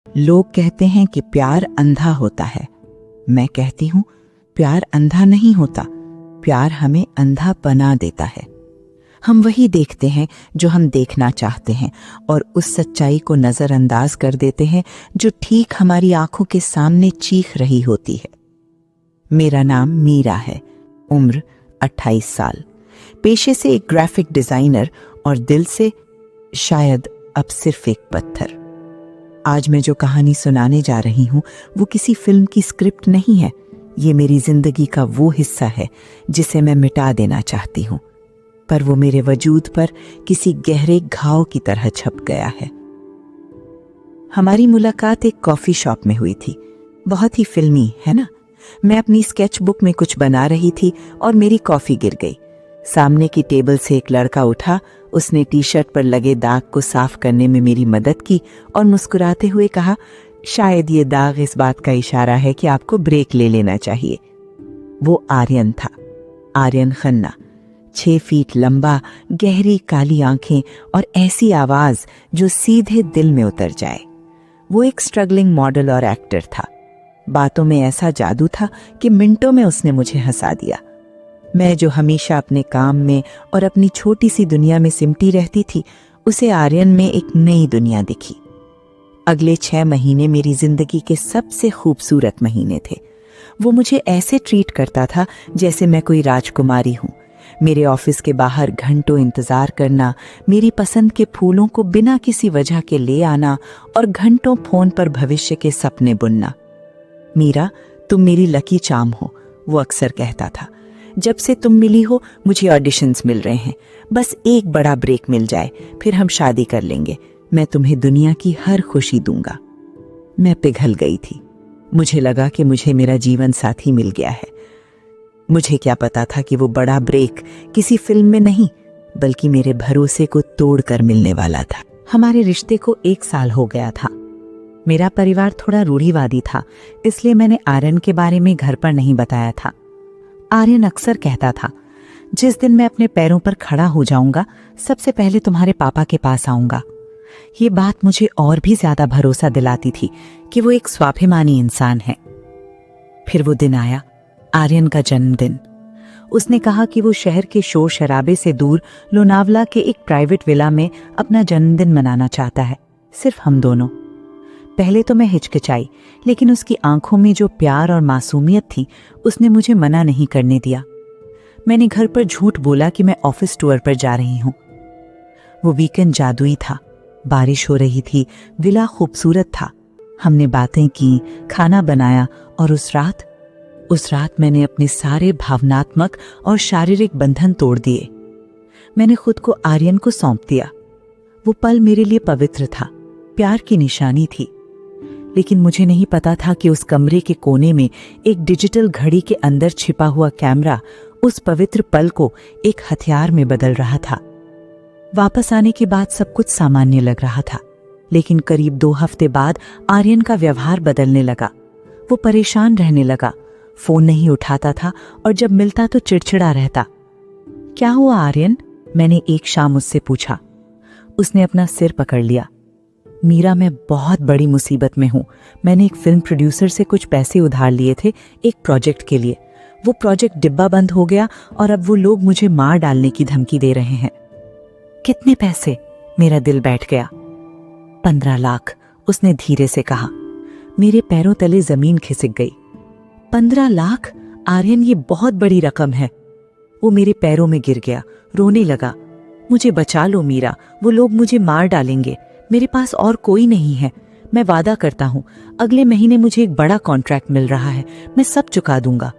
लोग कहते हैं कि प्यार अंधा होता है। मैं कहती हूँ प्यार अंधा नहीं होता, प्यार हमें अंधा बना देता है। हम वही देखते हैं जो हम देखना चाहते हैं और उस सच्चाई को नजरअंदाज कर देते हैं जो ठीक हमारी आंखों के सामने चीख रही होती है। मेरा नाम मीरा है, उम्र 28 साल, पेशे से एक ग्राफिक डिजाइनर और दिल से शायद अब सिर्फ एक पत्थर। आज मैं जो कहानी सुनाने जा रही हूं वो किसी फिल्म की स्क्रिप्ट नहीं है। ये मेरी जिंदगी का वो हिस्सा है जिसे मैं मिटा देना चाहती हूं, पर वो मेरे वजूद पर किसी गहरे घाव की तरह छप गया है। हमारी मुलाकात एक कॉफी शॉप में हुई थी। बहुत ही फिल्मी है ना। मैं अपनी स्केच बुक में कुछ बना रही थी और मेरी कॉफी गिर गई। सामने की टेबल से एक लड़का उठा, उसने टी शर्ट पर लगे दाग को साफ करने में मेरी मदद की और मुस्कुराते हुए कहा, शायद ये दाग इस बात का इशारा है कि आपको ब्रेक ले लेना चाहिए। वो आर्यन था, आर्यन खन्ना। 6 फीट लंबा, गहरी काली आंखें और ऐसी आवाज जो सीधे दिल में उतर जाए। वो एक स्ट्रगलिंग मॉडल और एक्टर था। बातों में ऐसा जादू था कि मिनटों में उसने मुझे हंसा दिया। मैं जो हमेशा अपने काम में और अपनी छोटी सी दुनिया में सिमटी रहती थी, उसे आर्यन में एक नई दुनिया दिखी। अगले 6 महीने मेरी जिंदगी के सबसे खूबसूरत महीने थे। वो मुझे ऐसे ट्रीट करता था जैसे मैं कोई राजकुमारी हूं। मेरे ऑफिस के बाहर घंटों इंतजार करना, मेरी पसंद के फूलों को बिना किसी वजह के ले आना और घंटों फोन पर भविष्य के सपने बुनना। मीरा, तुम मेरी लकी चार्म हो, वो अक्सर कहता था। जब से तुम मिली हो मुझे ऑडिशंस मिल रहे हैं। बस एक बड़ा ब्रेक मिल जाए, फिर हम शादी कर लेंगे। मैं तुम्हें दुनिया की हर खुशी दूंगा। मैं पिघल गई थी। मुझे लगा कि मुझे मेरा जीवन साथी मिल गया है। मुझे क्या पता था कि वो बड़ा ब्रेक किसी फिल्म में नहीं, बल्कि मेरे भरोसे को तोड़कर मिलने वाला था। हमारे रिश्ते को 1 साल हो गया था। मेरा परिवार थोड़ा रूढ़िवादी था, इसलिए मैंने आर्यन के बारे में घर पर नहीं बताया था। आर्यन अक्सर कहता था, जिस दिन मैं अपने पैरों पर खड़ा हो जाऊंगा, सबसे पहले तुम्हारे पापा के पास आऊंगा। ये बात मुझे और भी ज्यादा भरोसा दिलाती थी कि वो एक स्वाभिमानी इंसान है। फिर वो दिन आया, आर्यन का जन्मदिन। उसने कहा कि वो शहर के शोर शराबे से दूर लोनावला के एक प्राइवेट विला में अपना जन्मदिन मनाना चाहता है, सिर्फ हम दोनों। पहले तो मैं हिचकिचाई, लेकिन उसकी आंखों में जो प्यार और मासूमियत थी, उसने मुझे मना नहीं करने दिया। मैंने घर पर झूठ बोला कि मैं ऑफिस टूर पर जा रही हूं। वो वीकेंड जादुई था। बारिश हो रही थी, विला खूबसूरत था। हमने बातें की, खाना बनाया और उस रात मैंने अपने सारे भावनात्मक और शारीरिक बंधन तोड़ दिए। मैंने खुद को आर्यन को सौंप दिया। वो पल मेरे लिए पवित्र था, प्यार की निशानी थी। लेकिन मुझे नहीं पता था कि उस कमरे के कोने में एक डिजिटल घड़ी के अंदर छिपा हुआ कैमरा उस पवित्र पल को एक हथियार में बदल रहा था। वापस आने के बाद सब कुछ सामान्य लग रहा था, लेकिन करीब 2 हफ्ते बाद आर्यन का व्यवहार बदलने लगा। वो परेशान रहने लगा, फोन नहीं उठाता था और जब मिलता तो चिड़चिड़ा रहता। क्या हुआ आर्यन? मैंने एक शाम उससे पूछा। उसने अपना सिर पकड़ लिया। मीरा, मैं बहुत बड़ी मुसीबत में हूं। मैंने एक फिल्म प्रोड्यूसर से कुछ पैसे उधार लिए थे एक प्रोजेक्ट के लिए। वो प्रोजेक्ट डिब्बा बंद हो गया और अब वो लोग मुझे मार डालने की धमकी दे रहे हैं। कितने पैसे? मेरा दिल बैठ गया। 15 लाख, उसने धीरे से कहा। मेरे पैरों तले जमीन खिसक गई। 15 लाख? आर्यन, ये बहुत बड़ी रकम है। वो मेरे पैरों में गिर गया, रोने लगा। मुझे बचा लो मीरा, वो लोग मुझे मार डालेंगे। मेरे पास और कोई नहीं है। मैं वादा करता हूं, अगले महीने मुझे एक बड़ा कॉन्ट्रैक्ट मिल रहा है, मैं सब चुका दूंगा।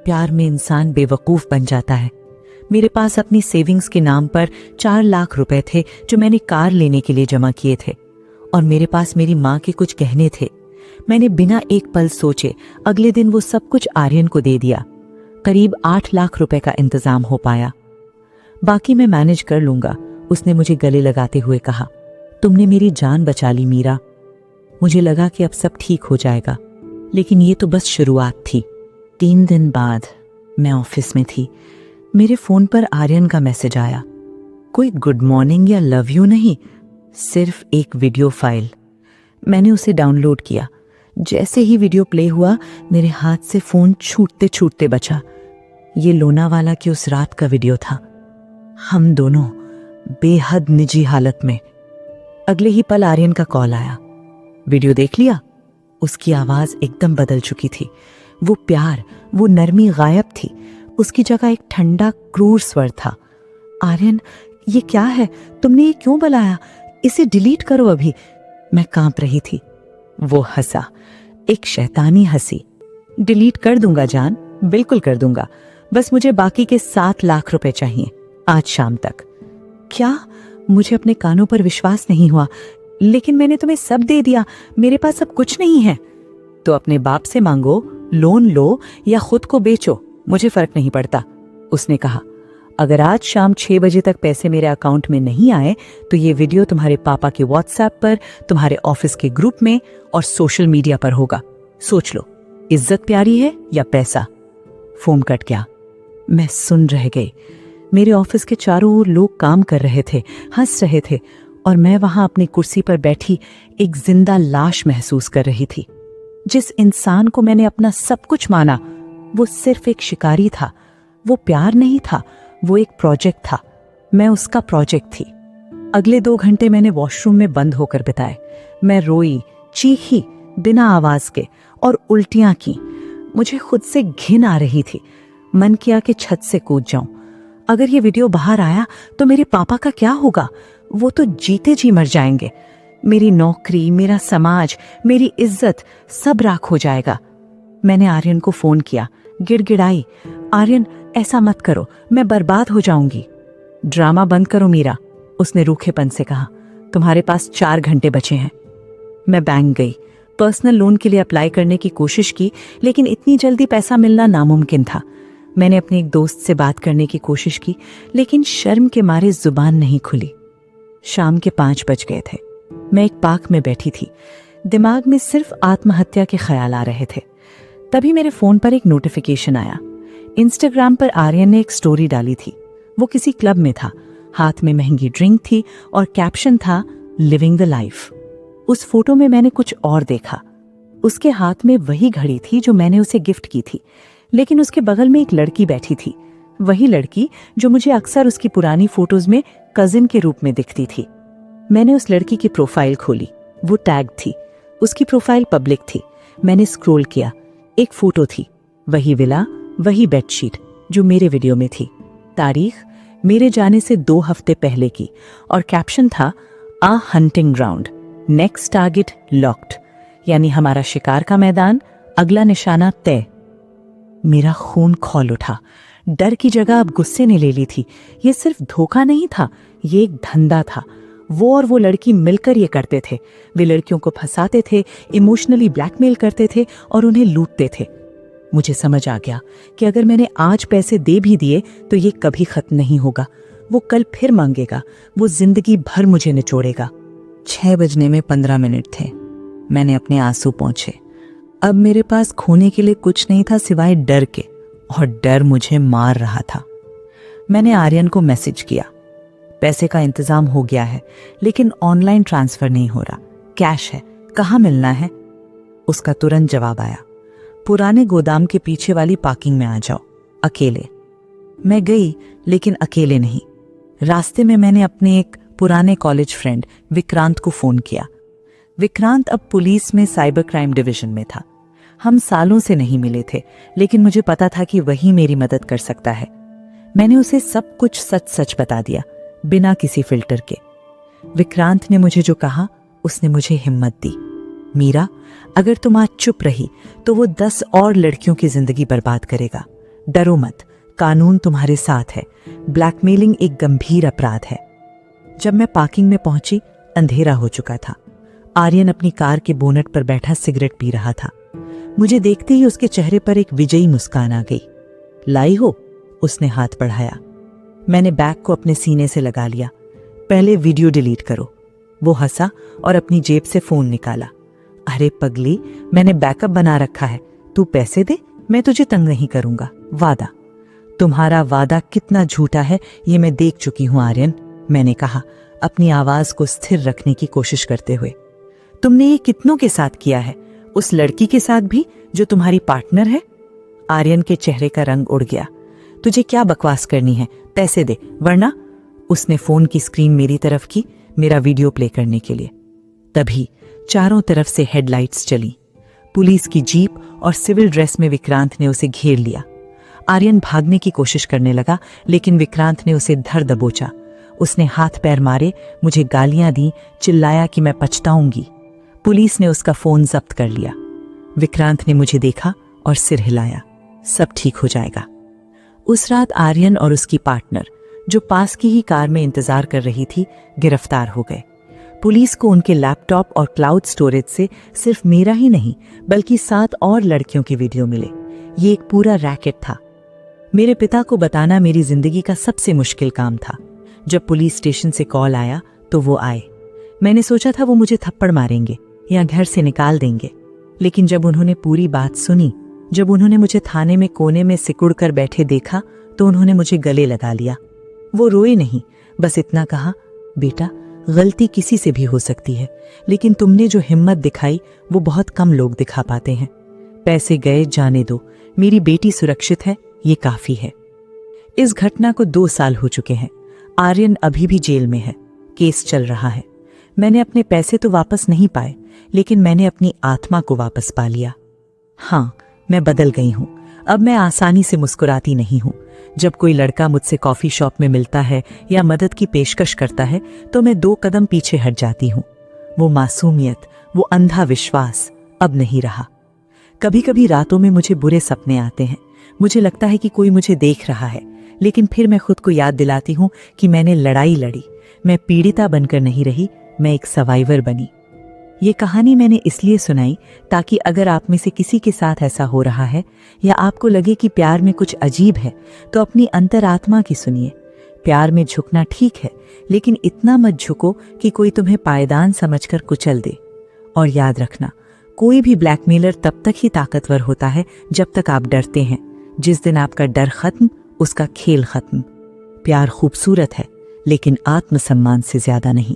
प्यार में इंसान बेवकूफ बन जाता है। मेरे पास अपनी सेविंग्स के नाम पर 4 लाख रुपए थे जो मैंने कार लेने के लिए जमा किए थे, और मेरे पास मेरी माँ के कुछ गहने थे। मैंने बिना एक पल सोचे अगले दिन वो सब कुछ आर्यन को दे दिया। करीब 8 लाख रुपए का इंतजाम हो पाया। बाकी मैं मैनेज कर लूंगा, उसने मुझे गले लगाते हुए कहा। तुमने मेरी जान बचा ली मीरा। मुझे लगा कि अब सब ठीक हो जाएगा, लेकिन ये तो बस शुरुआत थी। 3 दिन बाद मैं ऑफिस में थी। मेरे फोन पर आर्यन का मैसेज आया। कोई गुड मॉर्निंग या लव यू नहीं, सिर्फ एक वीडियो फाइल। मैंने उसे डाउनलोड किया। जैसे ही वीडियो प्ले हुआ, मेरे हाथ से फोन छूटते छूटते बचा। ये लोनावाला की उस रात का वीडियो था, हम दोनों बेहद निजी हालत में। अगले ही पल आर्यन का कॉल आया। वीडियो देख लिया? उसकी आवाज एकदम बदल चुकी थी। वो प्यार, वो नरमी गायब थी। उसकी जगह एक ठंडा क्रूर स्वर था। आर्यन, ये क्या है? तुमने ये क्यों बुलाया? इसे डिलीट करो अभी। मैं कांप रही थी। वो हंसा, एक शैतानी हंसी। डिलीट कर दूंगा जान, बिल्कुल कर दूंगा। बस मुझे बाकी के 7 लाख रुपए चाहिए आज शाम तक। क्या? मुझे अपने कानों पर विश्वास नहीं हुआ। लेकिन मैंने तुम्हें सब दे दिया, मेरे पास अब कुछ नहीं है। तो अपने बाप से मांगो, लोन लो या खुद को बेचो, मुझे फर्क नहीं पड़ता, उसने कहा। अगर आज शाम 6 बजे तक पैसे मेरे अकाउंट में नहीं आए तो ये वीडियो तुम्हारे पापा के व्हाट्सएप पर, तुम्हारे ऑफिस के ग्रुप में और सोशल मीडिया पर होगा। सोच लो, इज्जत प्यारी है या पैसा? फोन कट गया। मैं सुन रह गई। मेरे ऑफिस के चारों ओर लोग काम कर रहे थे, हंस रहे थे, और मैं वहां अपनी कुर्सी पर बैठी एक जिंदा लाश महसूस कर रही थी। जिस इंसान को मैंने अपना सब कुछ माना, वो सिर्फ एक शिकारी था। वो प्यार नहीं था, वो एक प्रोजेक्ट था। मैं उसका प्रोजेक्ट थी। अगले 2 घंटे मैंने वॉशरूम में बंद होकर बिताए। मैं रोई, चीखी बिना आवाज के और उल्टियां की। मुझे खुद से घिन आ रही थी। मन किया कि छत से कूद जाऊं। अगर ये वीडियो बाहर आया तो मेरे पापा का क्या होगा? वो तो जीते जी मर जाएंगे। मेरी नौकरी, मेरा समाज, मेरी इज्जत सब राख हो जाएगा। मैंने आर्यन को फोन किया, गिड़गिड़ाई, आर्यन ऐसा मत करो, मैं बर्बाद हो जाऊंगी। ड्रामा बंद करो मीरा, उसने रूखेपन से कहा। तुम्हारे पास 4 घंटे बचे हैं। मैं बैंक गई, पर्सनल लोन के लिए अप्लाई करने की कोशिश की, लेकिन इतनी जल्दी पैसा मिलना नामुमकिन था। मैंने अपने एक दोस्त से बात करने की कोशिश की, लेकिन शर्म के मारे जुबान नहीं खुली। शाम के 5 बज गए थे। मैं एक पार्क में बैठी थी। दिमाग में सिर्फ आत्महत्या के ख्याल आ रहे थे। तभी मेरे फोन पर एक नोटिफिकेशन आया। इंस्टाग्राम पर आर्यन ने एक स्टोरी डाली थी। वो किसी क्लब में था, हाथ में महंगी ड्रिंक थी और कैप्शन था, लिविंग द लाइफ। उस फोटो में मैंने कुछ और देखा। उसके हाथ में वही घड़ी थी जो मैंने उसे गिफ्ट की थी, लेकिन उसके बगल में एक लड़की बैठी थी, वही लड़की जो मुझे अक्सर उसकी पुरानी फोटोज में कजिन के रूप में दिखती थी। मैंने उस लड़की की प्रोफाइल खोली। वो टैग थी, उसकी प्रोफाइल पब्लिक थी। मैंने स्क्रॉल किया, एक फोटो थी, वही विला, वही बेडशीट जो मेरे वीडियो में थी। तारीख मेरे जाने से 2 हफ्ते पहले की, और कैप्शन था, a hunting ground, next target locked, यानी हमारा शिकार का मैदान, अगला निशाना तय। मेरा खून खौल उठा। डर की जगह अब गुस्से ने ले ली थी। ये सिर्फ धोखा नहीं था, ये एक धंधा था। वो और वो लड़की मिलकर ये करते थे। वे लड़कियों को फंसाते थे, इमोशनली ब्लैकमेल करते थे और उन्हें लूटते थे। मुझे समझ आ गया कि अगर मैंने आज पैसे दे भी दिए तो ये कभी खत्म नहीं होगा। वो कल फिर मांगेगा, वो जिंदगी भर मुझे निचोड़ेगा। 6 बजने में 15 मिनट थे। मैंने अपने आंसू पोंछे। अब मेरे पास खोने के लिए कुछ नहीं था सिवाय डर के, और डर मुझे मार रहा था। मैंने आर्यन को मैसेज किया, पैसे का इंतजाम हो गया है, लेकिन ऑनलाइन ट्रांसफर नहीं हो रहा, कैश है, कहाँ मिलना है? उसका तुरंत जवाब आया, पुराने गोदाम के पीछे वाली पार्किंग में आ जाओ, अकेले। मैं गई, लेकिन अकेले नहीं। रास्ते में मैंने अपने एक पुराने कॉलेज फ्रेंड विक्रांत को फोन किया। विक्रांत अब पुलिस में साइबर क्राइम डिवीजन में था। हम सालों से नहीं मिले थे, लेकिन मुझे पता था कि वही मेरी मदद कर सकता है। मैंने उसे सब कुछ सच सच बता दिया, बिना किसी फिल्टर के। विक्रांत ने मुझे जो कहा, उसने मुझे हिम्मत दी। मीरा, अगर तुम आज चुप रही तो वो 10 और लड़कियों की जिंदगी बर्बाद करेगा। डरो मत, कानून तुम्हारे साथ है। ब्लैकमेलिंग एक गंभीर अपराध है। जब मैं पार्किंग में पहुंची, अंधेरा हो चुका था। आर्यन अपनी कार के बोनट पर बैठा सिगरेट पी रहा था। मुझे देखते ही उसके चेहरे पर एक विजयी मुस्कान आ गई। लाई हो? उसने हाथ बढ़ाया। मैंने बैग को अपने सीने से लगा लिया। पहले वीडियो डिलीट करो। वो हंसा और अपनी जेब से फोन निकाला। अरे पगली, मैंने बैकअप बना रखा है, तू पैसे दे, मैं तुझे तंग नहीं करूंगा, वादा। तुम्हारा वादा कितना झूठा है ये मैं देख चुकी हूं आर्यन, मैंने कहा, अपनी आवाज को स्थिर रखने की कोशिश करते हुए। तुमने ये कितनों के साथ किया है? उस लड़की के साथ भी जो तुम्हारी पार्टनर है? आर्यन के चेहरे का रंग उड़ गया। तुझे क्या बकवास करनी है? पैसे दे, वरना। उसने फोन की स्क्रीन मेरी तरफ की, मेरा वीडियो प्ले करने के लिए। तभी चारों तरफ से हेडलाइट्स चली। पुलिस की जीप और सिविल ड्रेस में विक्रांत ने उसे घेर लिया। आर्यन भागने की कोशिश करने लगा, लेकिन विक्रांत ने उसे धर दबोचा। उसने हाथ पैर मारे, मुझे गालियां दी, चिल्लाया कि मैं पछताऊंगी। पुलिस ने उसका फोन जब्त कर लिया। विक्रांत ने मुझे देखा और सिर हिलाया। सब ठीक हो जाएगा। उस रात आर्यन और उसकी पार्टनर, जो पास की ही कार में इंतजार कर रही थी, गिरफ्तार हो गए। पुलिस को उनके लैपटॉप और क्लाउड स्टोरेज से सिर्फ मेरा ही नहीं, बल्कि 7 और लड़कियों के वीडियो मिले। ये एक पूरा रैकेट था। मेरे पिता को बताना मेरी जिंदगी का सबसे मुश्किल काम था। जब पुलिस स्टेशन से कॉल आया तो वो आए। मैंने सोचा था वो मुझे थप्पड़ मारेंगे या घर से निकाल देंगे, लेकिन जब उन्होंने पूरी बात सुनी, जब उन्होंने मुझे थाने में कोने में सिकुड़ कर बैठे देखा, तो उन्होंने मुझे गले लगा लिया। वो रोए नहीं, बस इतना कहा, बेटा, गलती किसी से भी हो सकती है, लेकिन तुमने जो हिम्मत दिखाई वो बहुत कम लोग दिखा पाते हैं। पैसे गए, जाने दो, मेरी बेटी सुरक्षित है, ये काफी है। इस घटना को 2 साल हो चुके हैं। आर्यन अभी भी जेल में है, केस चल रहा है। मैंने अपने पैसे तो वापस नहीं पाए, लेकिन मैंने अपनी आत्मा को वापस पा लिया। हाँ, मैं बदल गई हूं। अब मैं आसानी से मुस्कुराती नहीं हूं। जब कोई लड़का मुझसे कॉफी शॉप में मिलता है या मदद की पेशकश करता है, तो मैं 2 कदम पीछे हट जाती हूं। वो मासूमियत, वो अंधा विश्वास अब नहीं रहा। कभी कभी रातों में मुझे बुरे सपने आते हैं। मुझे लगता है कि कोई मुझे देख रहा है, लेकिन फिर मैं खुद को याद दिलाती हूं कि मैंने लड़ाई लड़ी। मैं पीड़िता बनकर नहीं रही, मैं एक सर्वाइवर बनी। ये कहानी मैंने इसलिए सुनाई ताकि अगर आप में से किसी के साथ ऐसा हो रहा है या आपको लगे कि प्यार में कुछ अजीब है, तो अपनी अंतरात्मा की सुनिए। प्यार में झुकना ठीक है, लेकिन इतना मत झुको कि कोई तुम्हें पायदान समझकर कुचल दे। और याद रखना, कोई भी ब्लैकमेलर तब तक ही ताकतवर होता है जब तक आप डरते हैं। जिस दिन आपका डर खत्म, उसका खेल खत्म। प्यार खूबसूरत है, लेकिन आत्मसम्मान से ज्यादा नहीं।